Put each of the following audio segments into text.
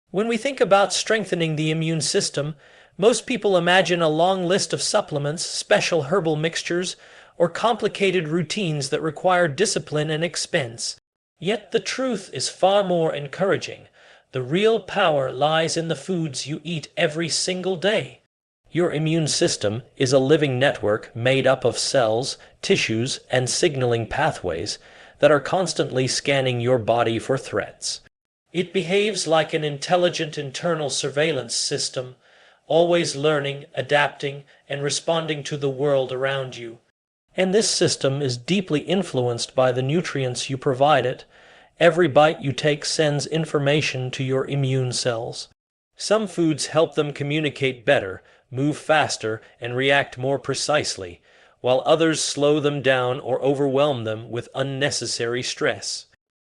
When we think about strengthening the immune system, most people imagine a long list of supplements, special herbal mixtures, or complicated routines that require discipline and expense. Yet the truth is far more encouraging. The real power lies in the foods you eat every single day. Your immune system is a living network made up of cells, tissues, and signaling pathways that are constantly scanning your body for threats. It behaves like an intelligent internal surveillance system, always learning, adapting, and responding to the world around you. And this system is deeply influenced by the nutrients you provide it. Every bite you take sends information to your immune cells. Some foods help them communicate better, move faster, and react more precisely, while others slow them down or overwhelm them with unnecessary stress.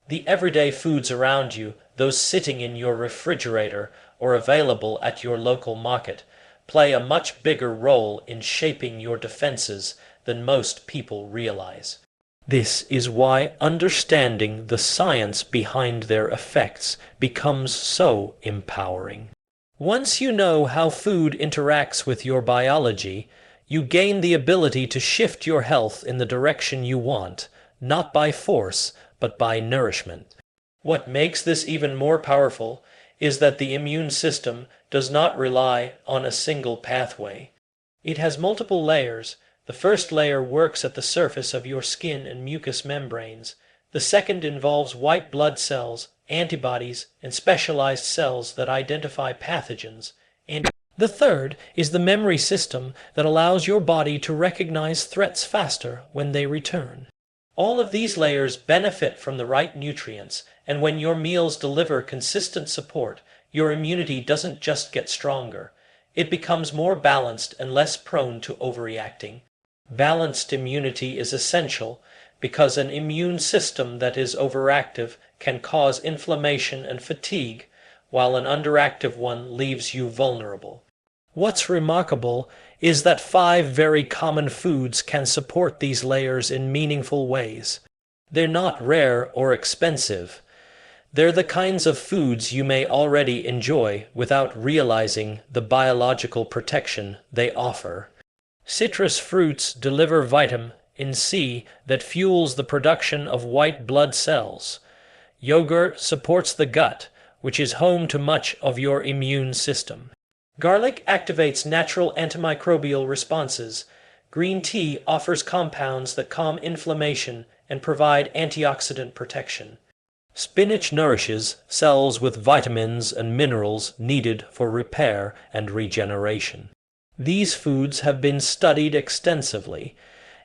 The everyday foods around you, those sitting in your refrigerator or available at your local market, play a much bigger role in shaping your defenses than most people realize. This is why understanding the science behind their effects becomes so empowering. Once you know how food interacts with your biology, you gain the ability to shift your health in the direction you want, not by force, but by nourishment. What makes this even more powerful is that the immune system does not rely on a single pathway. It has multiple layers. The first layer works at the surface of your skin and mucous membranes. The second involves white blood cells, antibodies, and specialized cells that identify pathogens. And the third is the memory system that allows your body to recognize threats faster when they return. All of these layers benefit from the right nutrients, and when your meals deliver consistent support, your immunity doesn't just get stronger. It becomes more balanced and less prone to overreacting. Balanced immunity is essential because an immune system that is overactive can cause inflammation and fatigue, while an underactive one leaves you vulnerable. What's remarkable is that 5 very common foods can support these layers in meaningful ways. They're not rare or expensive. They're the kinds of foods you may already enjoy without realizing the biological protection they offer. Citrus fruits deliver vitamin C that fuels the production of white blood cells. Yogurt supports the gut, which is home to much of your immune system. Garlic activates natural antimicrobial responses. Green tea offers compounds that calm inflammation and provide antioxidant protection. Spinach nourishes cells with vitamins and minerals needed for repair and regeneration. These foods have been studied extensively,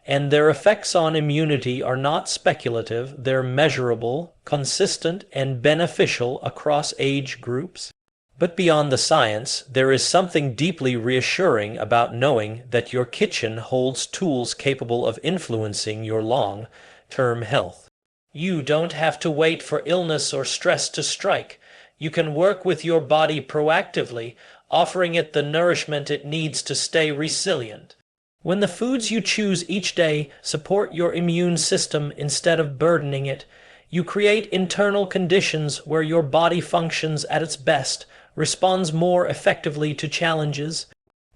and their effects on immunity are not speculative. They're measurable, consistent, and beneficial across age groups. But beyond the science, there is something deeply reassuring about knowing that your kitchen holds tools capable of influencing your long-term health. You don't have to wait for illness or stress to strike. You can work with your body proactively, offering it the nourishment it needs to stay resilient. When the foods you choose each day support your immune system instead of burdening it, you create internal conditions where your body functions at its best, responds more effectively to challenges,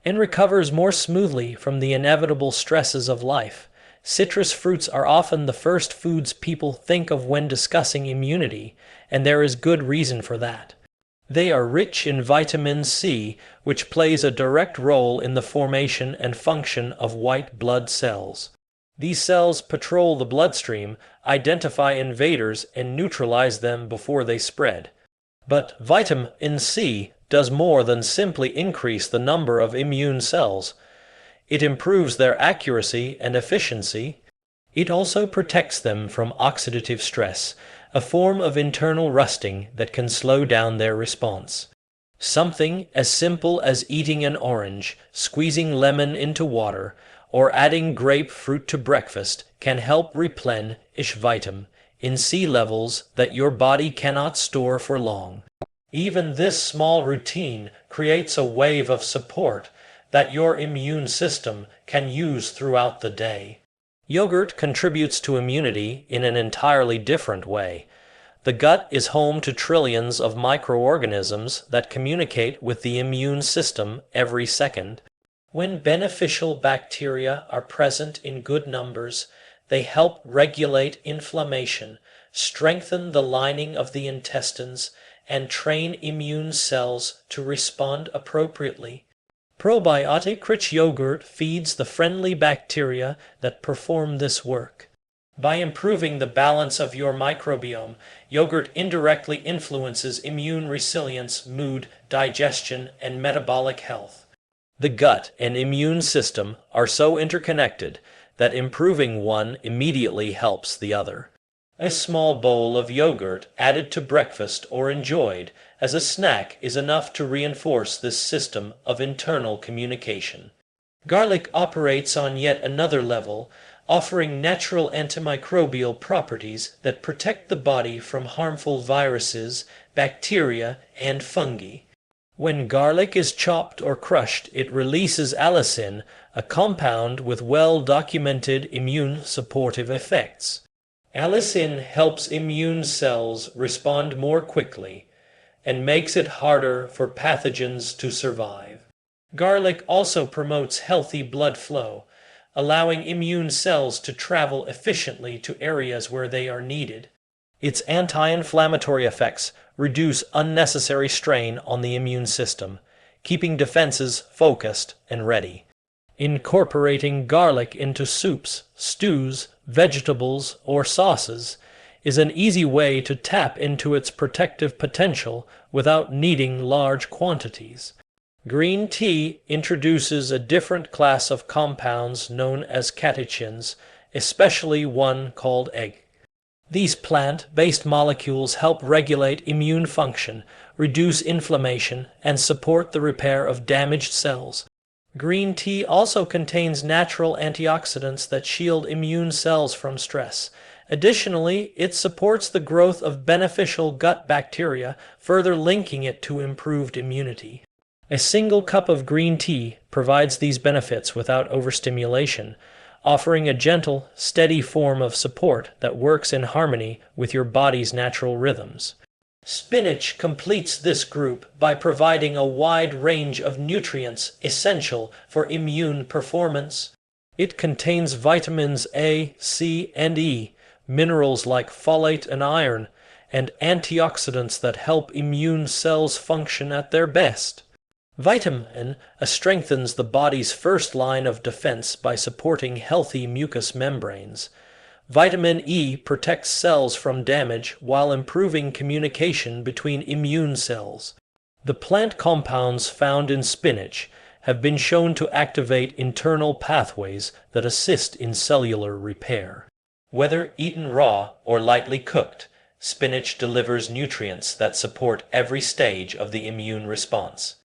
and recovers more smoothly from the inevitable stresses of life. Citrus fruits are often the first foods people think of when discussing immunity, and there is good reason for that. They are rich in vitamin C, which plays a direct role in the formation and function of white blood cells. These cells patrol the bloodstream, identify invaders, and neutralize them before they spread. But vitamin C does more than simply increase the number of immune cells. It improves their accuracy and efficiency. It also protects them from oxidative stress, a form of internal rusting that can slow down their response. Something as simple as eating an orange, squeezing lemon into water, or adding grapefruit to breakfast can help replenish vitamin C levels that your body cannot store for long. Even this small routine creates a wave of support that your immune system can use throughout the day. Yogurt contributes to immunity in an entirely different way. The gut is home to trillions of microorganisms that communicate with the immune system every second. When beneficial bacteria are present in good numbers, they help regulate inflammation, strengthen the lining of the intestines, and train immune cells to respond appropriately. Probiotic-rich yogurt feeds the friendly bacteria that perform this work. By improving the balance of your microbiome, yogurt indirectly influences immune resilience, mood, digestion, and metabolic health. The gut and immune system are so interconnected that improving one immediately helps the other. A small bowl of yogurt added to breakfast or enjoyed as a snack is enough to reinforce this system of internal communication. Garlic operates on yet another level, offering natural antimicrobial properties that protect the body from harmful viruses, bacteria, and fungi. When garlic is chopped or crushed, it releases allicin, a compound with well-documented immune supportive effects. Allicin helps immune cells respond more quickly and makes it harder for pathogens to survive. Garlic also promotes healthy blood flow, allowing immune cells to travel efficiently to areas where they are needed. Its anti-inflammatory effects reduce unnecessary strain on the immune system, keeping defenses focused and ready. Incorporating garlic into soups, stews, vegetables, or sauces is an easy way to tap into its protective potential without needing large quantities. Green tea introduces a different class of compounds known as catechins, especially one called egg. These plant-based molecules help regulate immune function, reduce inflammation, and support the repair of damaged cells. Green tea also contains natural antioxidants that shield immune cells from stress. Additionally, it supports the growth of beneficial gut bacteria, further linking it to improved immunity. A single cup of green tea provides these benefits without overstimulation, offering a gentle, steady form of support that works in harmony with your body's natural rhythms. Spinach completes this group by providing a wide range of nutrients essential for immune performance. It contains vitamins A, C, and E, minerals like folate and iron, and antioxidants that help immune cells function at their best. Vitamin A strengthens the body's first line of defense by supporting healthy mucous membranes. Vitamin E protects cells from damage while improving communication between immune cells. The plant compounds found in spinach have been shown to activate internal pathways that assist in cellular repair. Whether eaten raw or lightly cooked, spinach delivers nutrients that support every stage of the immune response.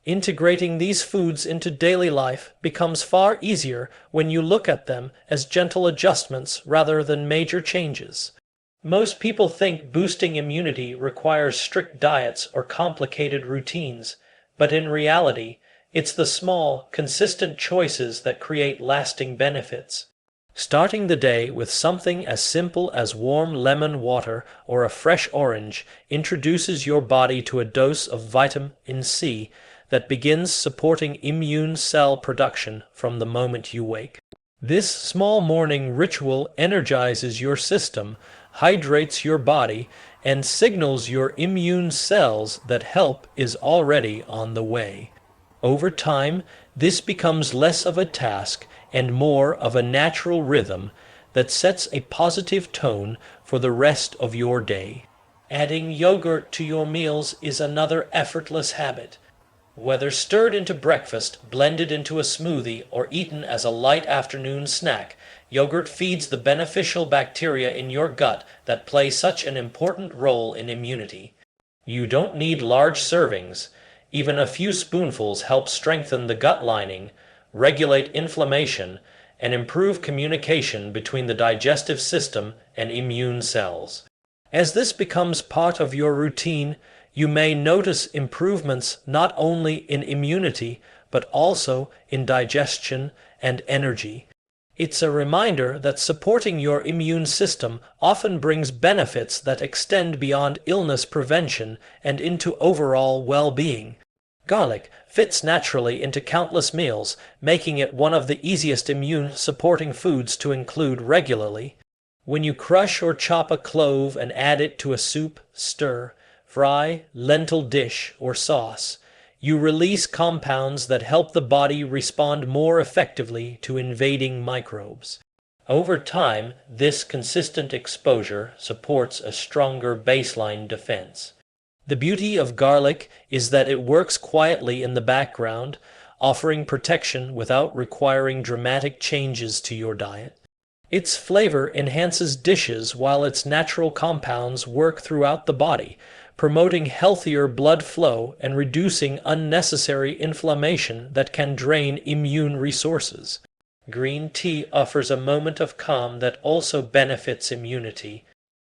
Integrating these foods into daily life becomes far easier when you look at them as gentle adjustments rather than major changes. Most people think boosting immunity requires strict diets or complicated routines, but in reality, it's the small, consistent choices that create lasting benefits. Starting the day with something as simple as warm lemon water or a fresh orange introduces your body to a dose of vitamin C that begins supporting immune cell production from the moment you wake. This small morning ritual energizes your system, hydrates your body, and signals your immune cells that help is already on the way. Over time, this becomes less of a task and more of a natural rhythm that sets a positive tone for the rest of your day. Adding yogurt to your meals is another effortless habit. Whether stirred into breakfast, blended into a smoothie, or eaten as a light afternoon snack, yogurt feeds the beneficial bacteria in your gut that play such an important role in immunity. You don't need large servings. Even a few spoonfuls help strengthen the gut lining, regulate inflammation, and improve communication between the digestive system and immune cells. As this becomes part of your routine, you may notice improvements not only in immunity, but also in digestion and energy. It's a reminder that supporting your immune system often brings benefits that extend beyond illness prevention and into overall well-being. Garlic fits naturally into countless meals, making it one of the easiest immune-supporting foods to include regularly. When you crush or chop a clove and add it to a soup, stir, fry, lentil dish, or sauce, you release compounds that help the body respond more effectively to invading microbes. Over time, this consistent exposure supports a stronger baseline defense. The beauty of garlic is that it works quietly in the background, offering protection without requiring dramatic changes to your diet. Its flavor enhances dishes while its natural compounds work throughout the body, promoting healthier blood flow and reducing unnecessary inflammation that can drain immune resources. Green tea offers a moment of calm that also benefits immunity.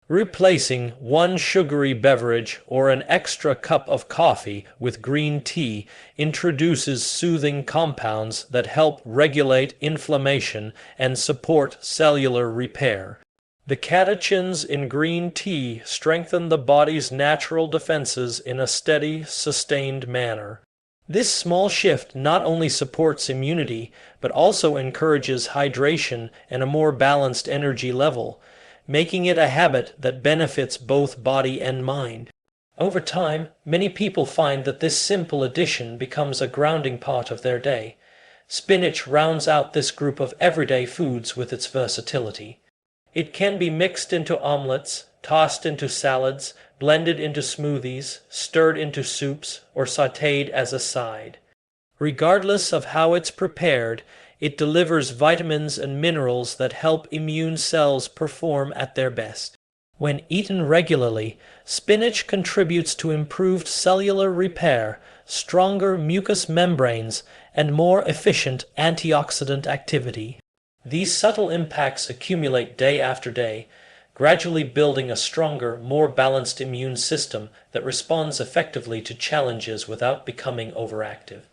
Replacing one sugary beverage or an extra cup of coffee with green tea introduces soothing compounds that help regulate inflammation and support cellular repair. The catechins in green tea strengthen the body's natural defenses in a steady, sustained manner. This small shift not only supports immunity, but also encourages hydration and a more balanced energy level, making it a habit that benefits both body and mind. Over time, many people find that this simple addition becomes a grounding part of their day. Spinach rounds out this group of everyday foods with its versatility. It can be mixed into omelets, tossed into salads, blended into smoothies, stirred into soups, or sautéed as a side. Regardless of how it's prepared, it delivers vitamins and minerals that help immune cells perform at their best. When eaten regularly, spinach contributes to improved cellular repair, stronger mucous membranes, and more efficient antioxidant activity. These subtle impacts accumulate day after day, gradually building a stronger, more balanced immune system that responds effectively to challenges without becoming overactive.